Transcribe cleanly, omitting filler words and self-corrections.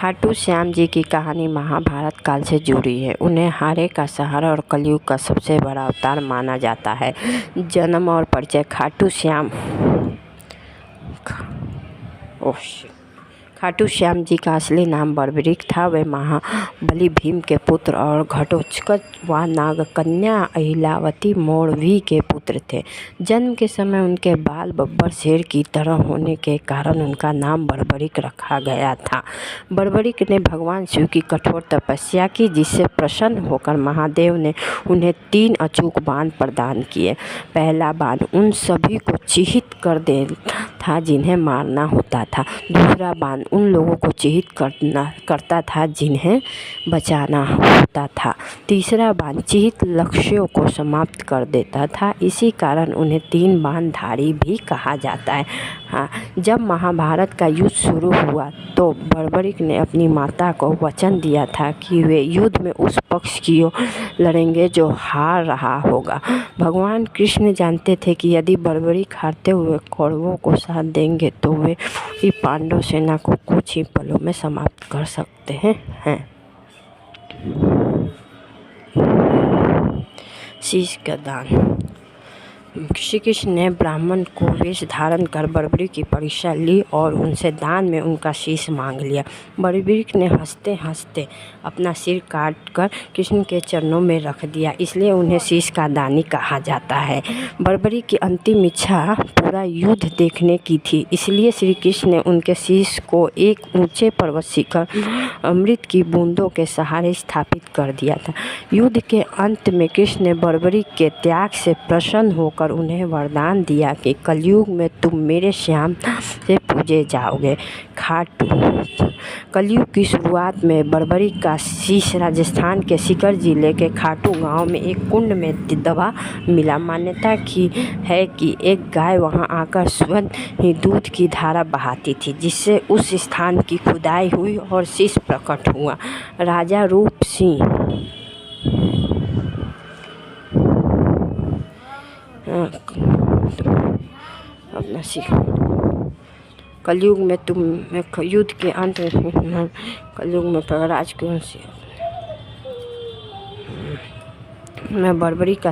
खाटू श्याम जी की कहानी महाभारत काल से जुड़ी है। उन्हें हारे का सहारा और कलयुग का सबसे बड़ा अवतार माना जाता है। जन्म और परिचय। खाटू श्याम जी का असली नाम बर्बरीक था। वे महाबली भीम के पुत्र और घटोत्कच व नागकन्या अहिल्यावती मौड़वी के पुत्र थे। जन्म के समय उनके बाल बब्बर शेर की तरह होने के कारण उनका नाम बर्बरीक रखा गया था। बर्बरीक ने भगवान शिव की कठोर तपस्या की, जिससे प्रसन्न होकर महादेव ने उन्हें 3 अचूक बाण प्रदान किए। पहला बाण उन सभी को चिहित कर देता था जिन्हें मारना होता था। दूसरा बाण उन लोगों को चिहित करता था जिन्हें बचाना होता था। तीसरा बाण चिहित लक्ष्यों को समाप्त कर देता था। इसी कारण उन्हें 3 बाणधारी भी कहा जाता है। हाँ, जब महाभारत का युद्ध शुरू हुआ तो बर्बरीक ने अपनी माता को वचन दिया था कि वे युद्ध में उस पक्ष की ओर लड़ेंगे जो हार रहा होगा। भगवान कृष्ण जानते थे कि यदि बर्बरीक हारते हुए कौरवों को साथ देंगे तो वे पूरी पांडव सेना को कुछ ही पलों में समाप्त कर सकते हैं। शीश का दान। श्री कृष्ण ने ब्राह्मण को वेश धारण कर बर्बरीक की परीक्षा ली और उनसे दान में उनका शीश मांग लिया। बर्बरीक ने हंसते हंसते अपना सिर काट कर कृष्ण के चरणों में रख दिया, इसलिए उन्हें शीश का दानी कहा जाता है। बर्बरीक की अंतिम इच्छा पूरा युद्ध देखने की थी, इसलिए श्री कृष्ण ने उनके शीश को एक ऊंचे पर्वत शिखर अमृत की बूंदों के सहारे स्थापित कर दिया था। युद्ध के अंत में कृष्ण ने बर्बरीक के त्याग से प्रसन्न होकर उन्हें वरदान दिया कि कलयुग में तुम मेरे श्याम से पूजे जाओगे। खाटू। कलयुग की शुरुआत में बर्बरीक का शीश राजस्थान के सीकर जिले के खाटू गांव में एक कुंड में दबा मिला। मान्यता है कि एक गाय वहां आकर स्वयं ही दूध की धारा बहाती थी, जिससे उस स्थान की खुदाई हुई और शीश प्रकट हुआ। राजा रूप सिंह अपना कलयुग में युद्ध के अंत में कलयुग में प्रयागराज मैं बर्बरीक का